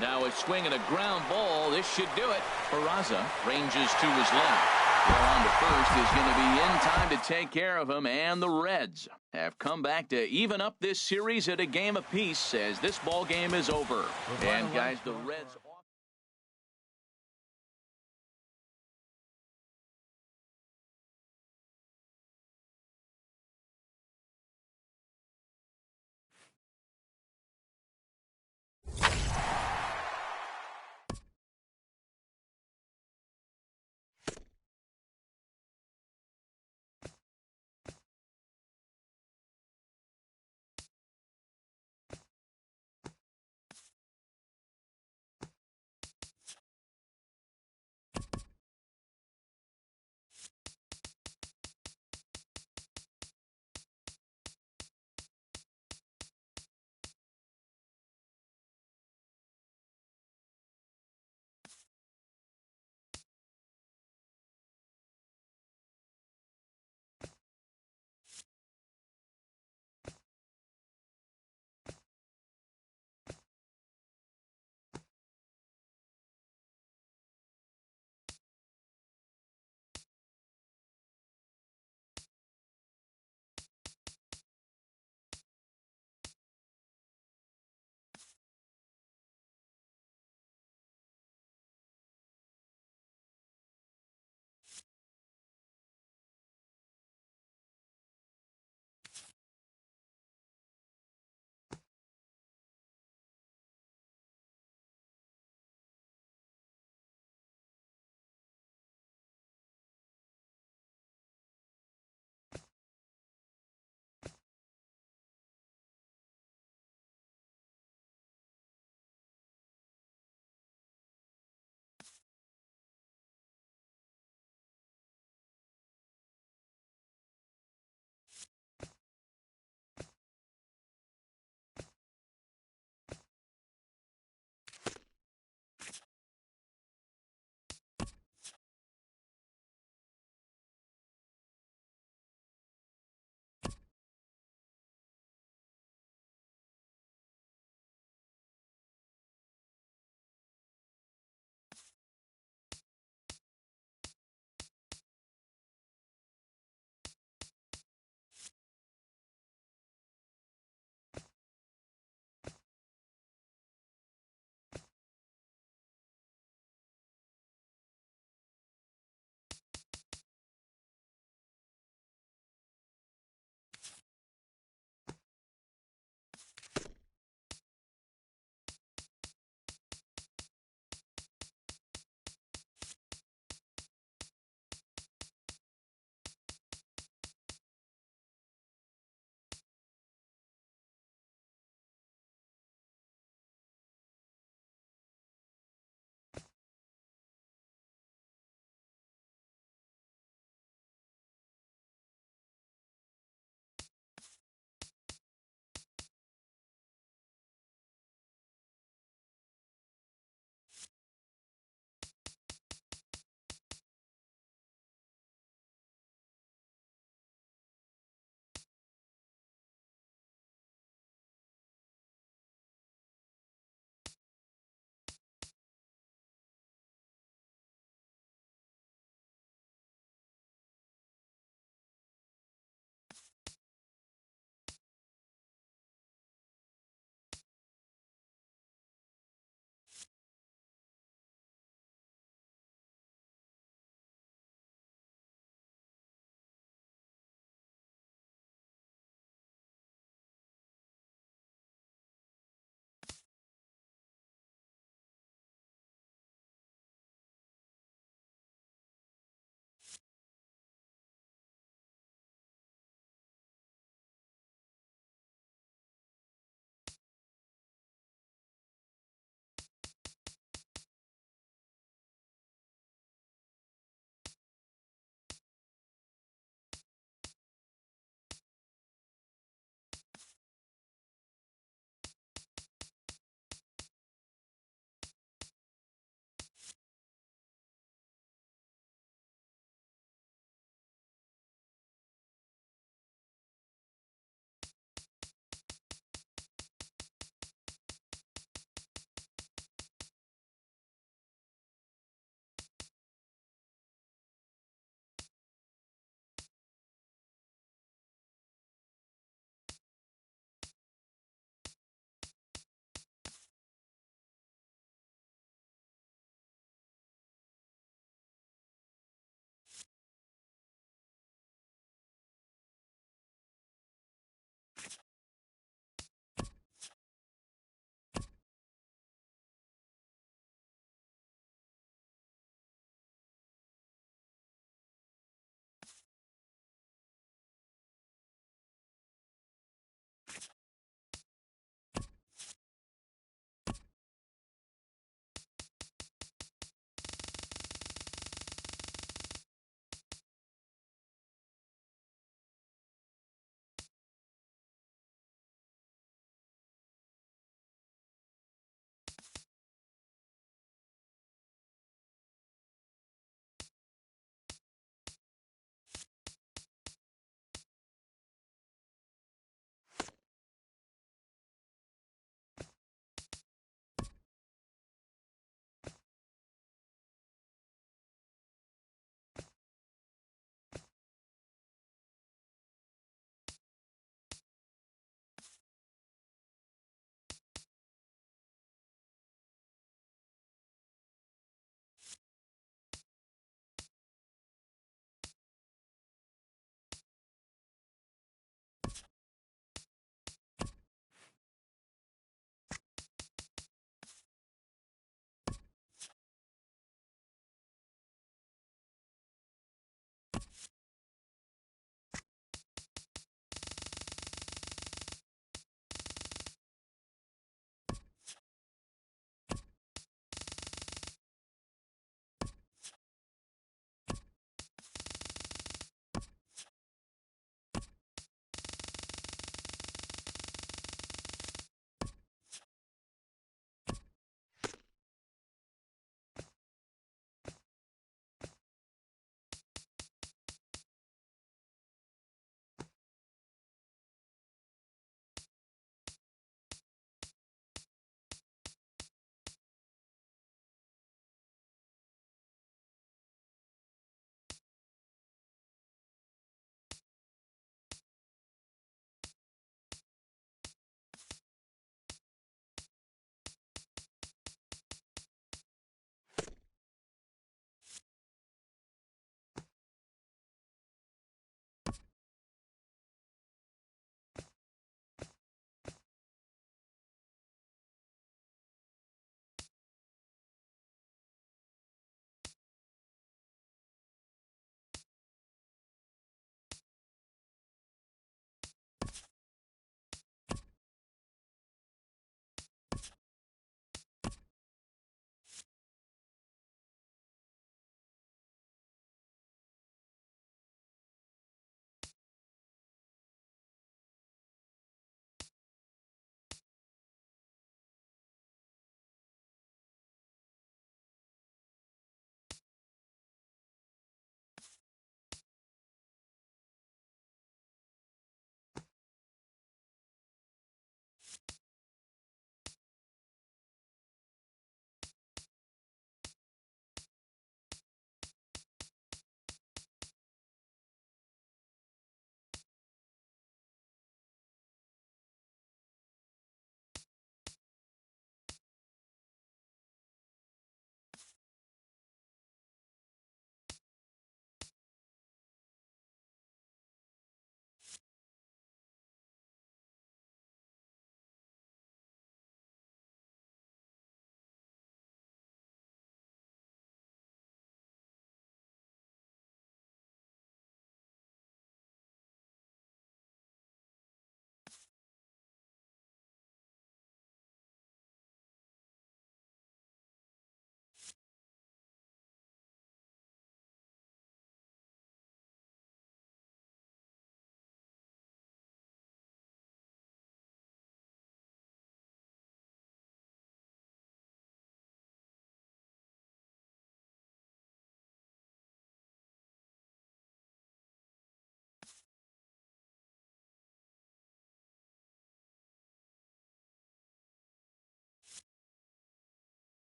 Now a swing and a ground ball. This should do it. Peraza ranges to his left. Well, on to first is going to be in time to take care of him, and the Reds have come back to even up this series at a game apiece as this ball game is over. And guys, the Reds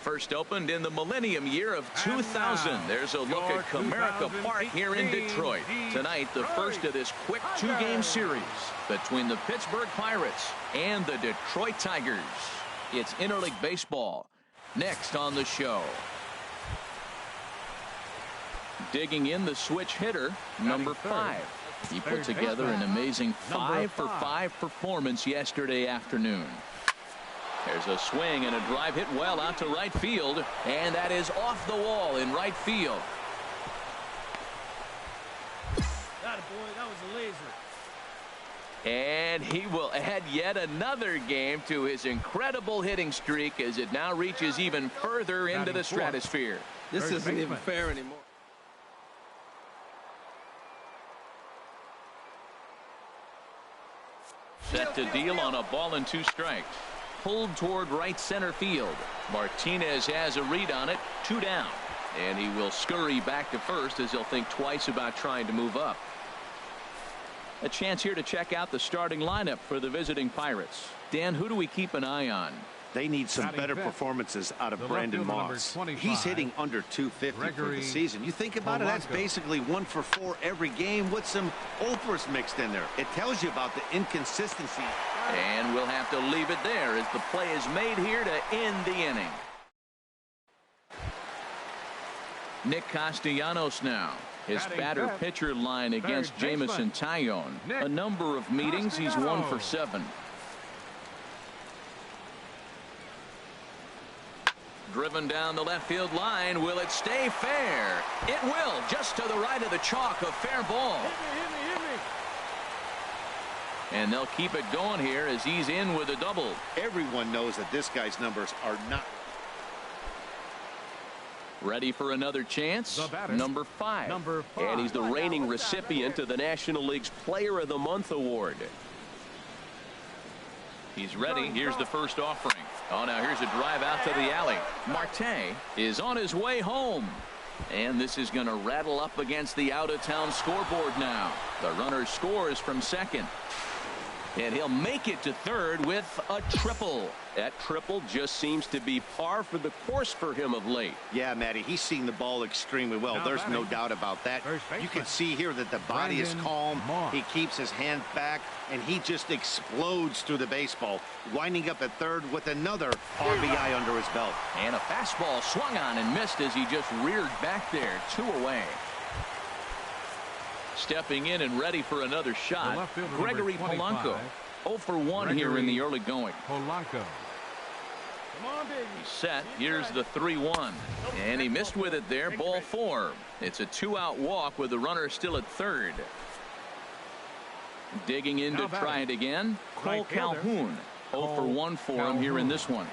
First opened in the millennium year of 2000. There's a look at Comerica Park here in Detroit. Tonight, the first of this quick two-game series between the Pittsburgh Pirates and the Detroit Tigers. It's interleague baseball. Next on the show. Digging in the switch hitter, number 5. He put together an amazing 5-for-5 performance yesterday afternoon. There's a swing and a drive hit well out to right field, and that is off the wall in right field. Got it, boy. That was a laser. And he will add yet another game to his incredible hitting streak as it now reaches even further into the stratosphere. This isn't even fair anymore. Set to deal on a ball and 2 strikes. Pulled toward right center field. Martinez has a read on it. 2 down. And he will scurry back to first as he'll think twice about trying to move up. A chance here to check out the starting lineup for the visiting Pirates. Dan, who do we keep an eye on? They need some better performances out of Brandon Moss. He's hitting under 250 for the season. You think about it, that's basically 1 for 4 every game with some Oprahs mixed in there. It tells you about the inconsistency. And we'll have to leave it there as the play is made here to end the inning. Nick Castellanos now. His batter-pitcher line against Jamison Tyone. A number of meetings, he's 1 for 7. Driven down the left field line. Will it stay fair? It will, just to the right of the chalk. A fair ball. Hit me. And they'll keep it going here as he's in with a double. Everyone knows that this guy's numbers are not. Ready for another chance. Number 5. And he's the reigning recipient of the National League's Player of the Month award. He's ready. Here's the first offering. Oh, now here's a drive out to the alley. Marte is on his way home. And this is going to rattle up against the out-of-town scoreboard now. The runner scores from second. And he'll make it to third with a triple. That triple just seems to be par for the course for him of late. Yeah, Matty, he's seeing the ball extremely well. There's no doubt about that. You can see here that the body is calm. He keeps his hand back, and he just explodes through the baseball, winding up at third with another RBI under his belt. And a fastball swung on and missed as he just reared back there. 2 away. Stepping in and ready for another shot, Gregory Polanco. 0 for 1 here in the early going. Polanco. Come on, baby. He's set. Here's the 3-1. And he missed with it there. Ball 4. It's a 2-out walk with the runner still at third. Digging in to try it again. Cole Calhoun. 0 for 1 for him here in this one.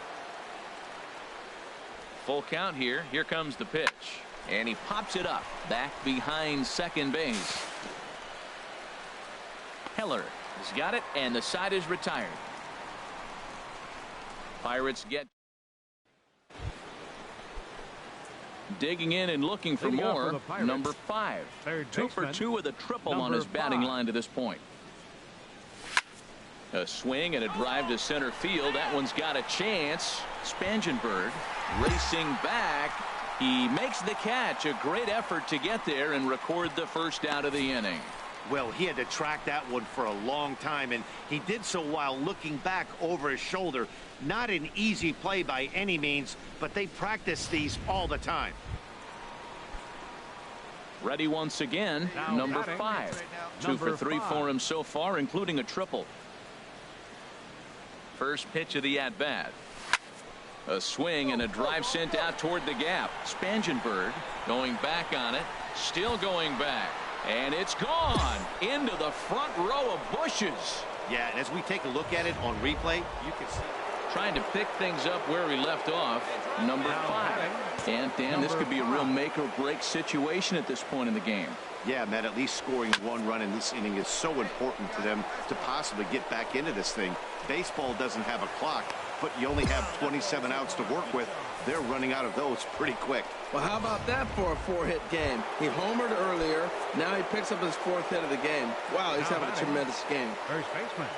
Full count here. Here comes the pitch. And he pops it up back behind second base. Heller has got it, and the side is retired. Pirates get digging in and looking for more. Number 5. 2 for 2 with a triple on his batting line to this point. A swing and a drive to center field. That one's got a chance. Spangenberg racing back. He makes the catch. A great effort to get there and record the first out of the inning. Well, he had to track that one for a long time, and he did so while looking back over his shoulder. Not an easy play by any means, but they practice these all the time. Ready once again, number 5. 2 for 3 for him so far, including a triple. First pitch of the at-bat. A swing and a drive sent out toward the gap. Spangenberg going back on it. Still going back. And it's gone into the front row of bushes. Yeah, and as we take a look at it on replay, you can see. Trying to pick things up where he left off. Number 5. And Dan, this could be a real make or break situation at this point in the game. Yeah, Matt, at least scoring 1 run in this inning is so important to them to possibly get back into this thing. Baseball doesn't have a clock, but you only have 27 outs to work with. They're running out of those pretty quick. Well, how about that for a 4-hit game? He homered earlier. Now he picks up his 4th hit of the game. Wow, he's having a tremendous game. First baseman,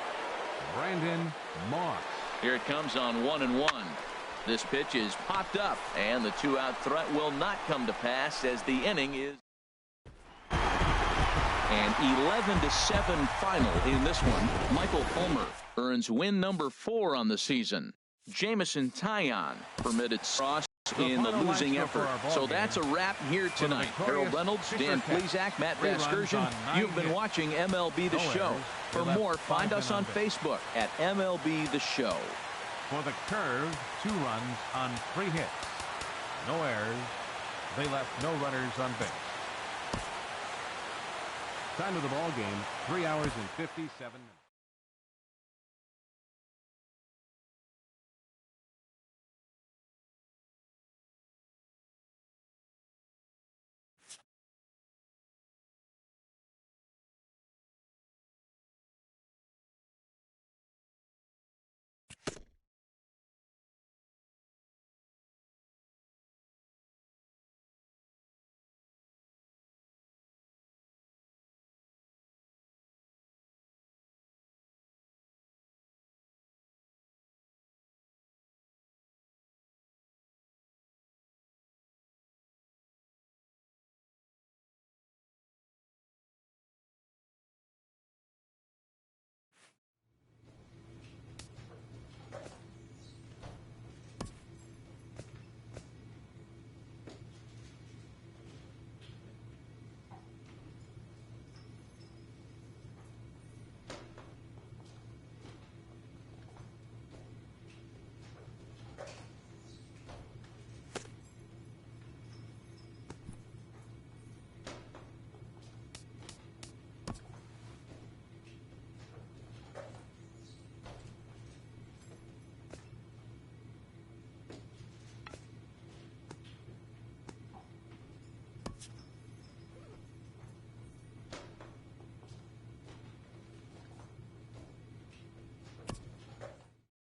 Brandon Moss. Here it comes on 1-1. This pitch is popped up, and the two-out threat will not come to pass as the inning is an 11-7 final in this one. Michael Fulmer earns win number 4 on the season. Jamison Taillon permitted cross in the losing effort. So that's a wrap here tonight. Harold Reynolds, Dan Plesac, Matt Vasgersian. You've been watching MLB The Show. For more, find us on Facebook at MLB The Show. For the Curve, 2 runs on 3 hits. No errors. They left no runners on base. Time of the ball game, 3 hours and 57 minutes.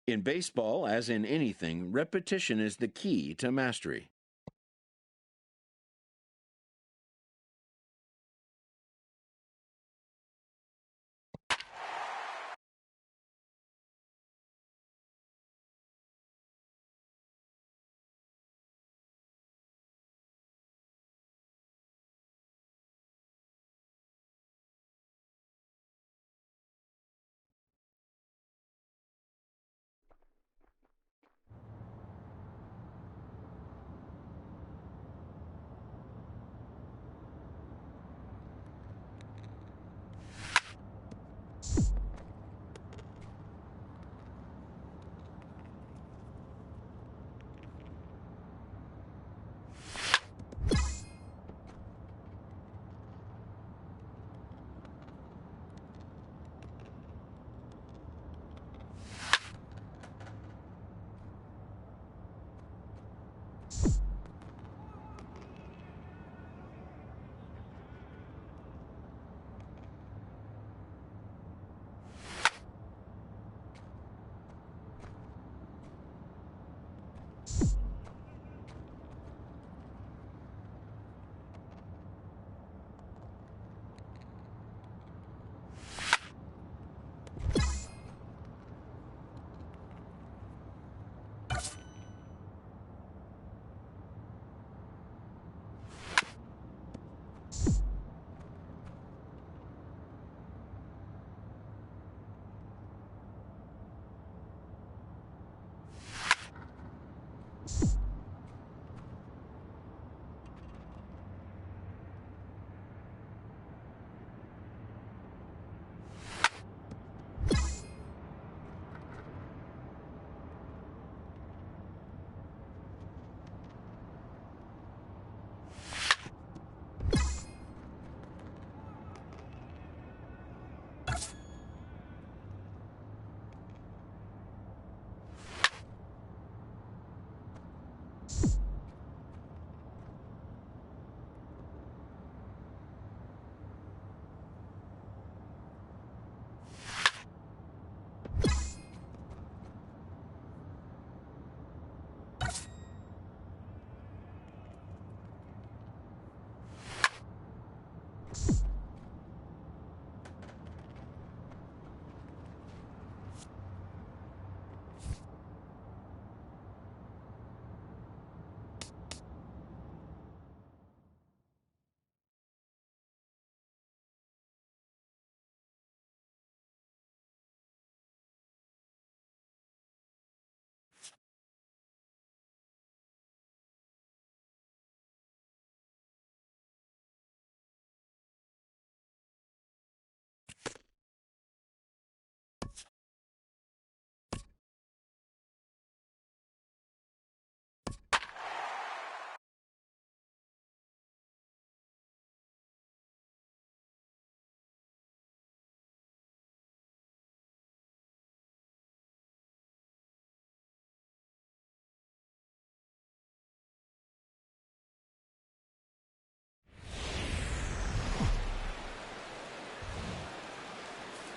In baseball, as in anything, repetition is the key to mastery.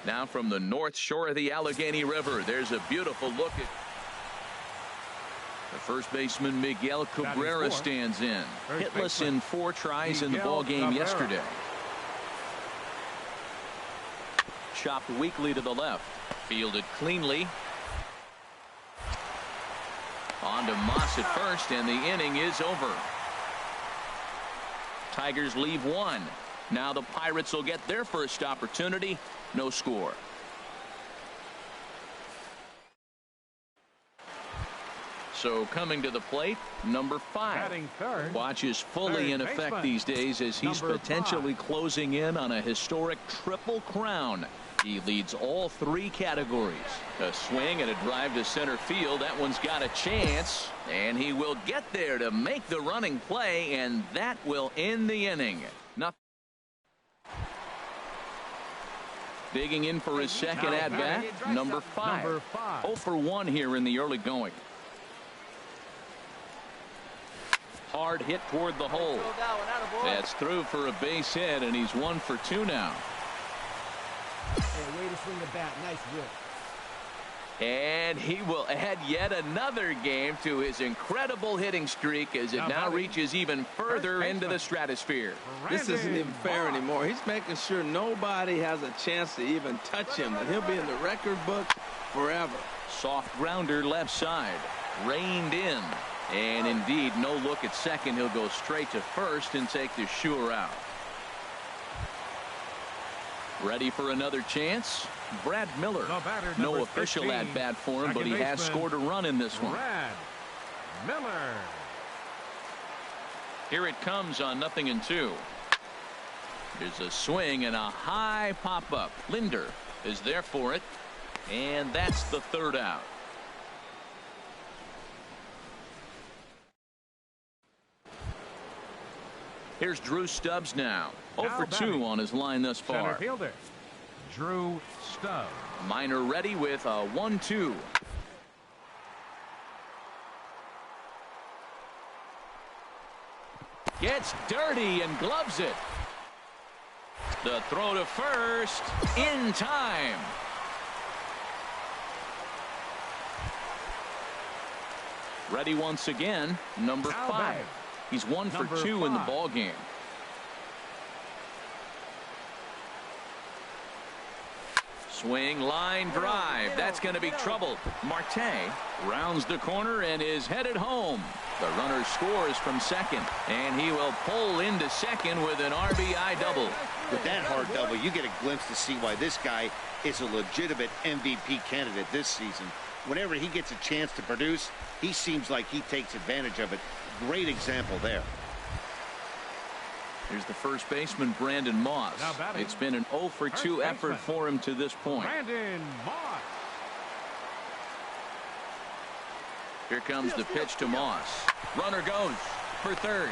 Now from the north shore of the Allegheny River, there's a beautiful look at the first baseman Miguel Cabrera stands in. Hitless in 4 tries in the ball game yesterday. Chopped weakly to the left. Fielded cleanly. On to Moss at first, and the inning is over. Tigers leave 1. Now the Pirates will get their first opportunity. No score. So coming to the plate, number 5. Watch is fully in effect these days as he's potentially closing in on a historic triple crown. He leads all 3 categories. A swing and a drive to center field. That one's got a chance, and he will get there to make the running play, and that will end the inning. Nothing. Digging in for his second at-bat, number 5. 0 for 1 here in the early going. Hard hit toward the hole. That's through for a base hit, and he's 1 for 2 now. Hey, way to swing the bat. Nice whip. And he will add yet another game to his incredible hitting streak as it now reaches even further into the stratosphere. This isn't even fair anymore. He's making sure nobody has a chance to even touch him, and he'll be in the record book forever. Soft grounder left side. Reined in. And indeed, no look at second. He'll go straight to first and take the sure out. Ready for another chance? Brad Miller. No official at-bat for him, but he has scored a run in this one. Brad Miller. Here it comes on 0-2. There's a swing and a high pop-up. Linder is there for it, and that's the 3rd out. Here's Drew Stubbs now. 0 for 2 on his line thus far. Center fielder Drew Stubbs. Miner ready with a 1-2. Gets dirty and gloves it. The throw to first in time. Ready once again, number 5. He's 1 for 2 in the ball game. Swing, line drive. That's going to be trouble. Marte rounds the corner and is headed home. The runner scores from second, and he will pull into second with an RBI double. With that hard double, you get a glimpse to see why this guy is a legitimate MVP candidate this season. Whenever he gets a chance to produce, he seems like he takes advantage of it. Great example there. Here's the first baseman, Brandon Moss. It's been an 0 for 2 effort for him to this point. Brandon Moss. Here comes the pitch to Moss. Runner goes for third.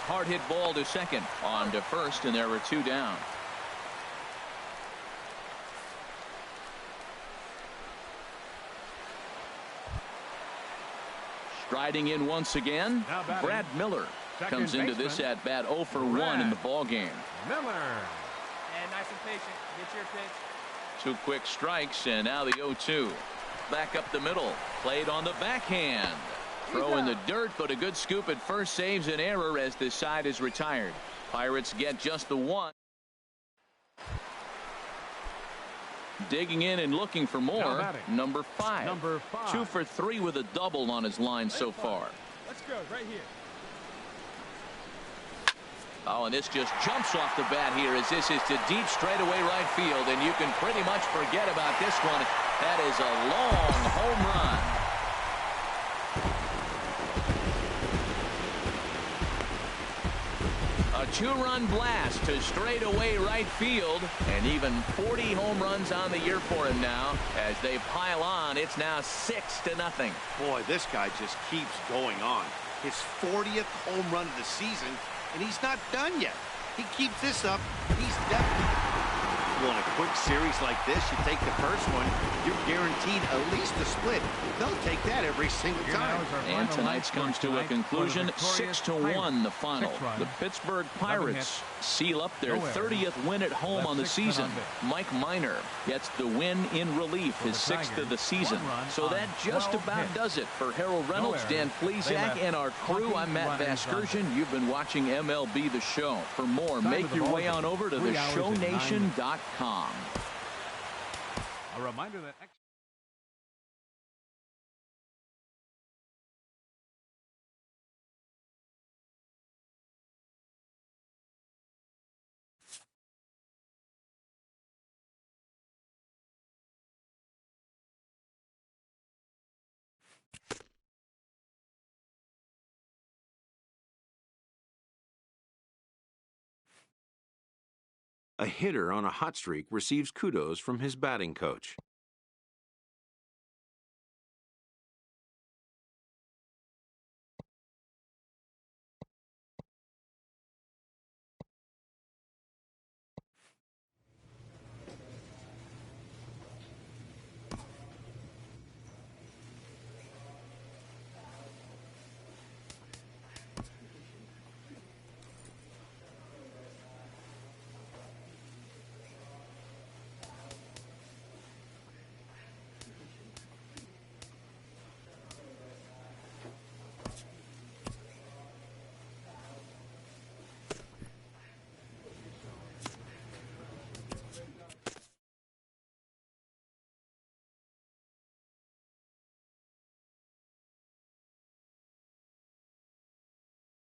Hard hit ball to second. On to first, and there are 2 down. Striding in once again, Brad Miller comes into this at bat 0 for 1 in the ball game. Miller. And nice and patient. Get your pitch. 2 quick strikes, and now the 0-2. Back up the middle. Played on the backhand. Throw in the dirt, but a good scoop at first saves an error as this side is retired. Pirates get just the 1. Digging in and looking for more. Number 5. 2 for 3 with a double on his line so far. Let's go right here. Oh, and this just jumps off the bat here as this is to deep straightaway right field, and you can pretty much forget about this one. That is a long home run. A 2-run blast to straightaway right field, and even 40 home runs on the year for him now. As they pile on, it's now 6-0. Boy, this guy just keeps going on. His 40th home run of the season, and he's not done yet. He keeps this up, he's definitely... Well, in a quick series like this, you take the first one, you're guaranteed at least a split. They'll take that every single time. And tonight's comes to a conclusion, 6-1 the final. The Pittsburgh Pirates seal up their 30th win at home on the season. Mike Minor gets the win in relief, his 6th of the season. So that just about does it for Harold Reynolds, Dan Plesac, and our crew. I'm Matt Vasgersian. You've been watching MLB The Show. For more, make your way on over to theshownation.com. A reminder that A hitter on a hot streak receives kudos from his batting coach.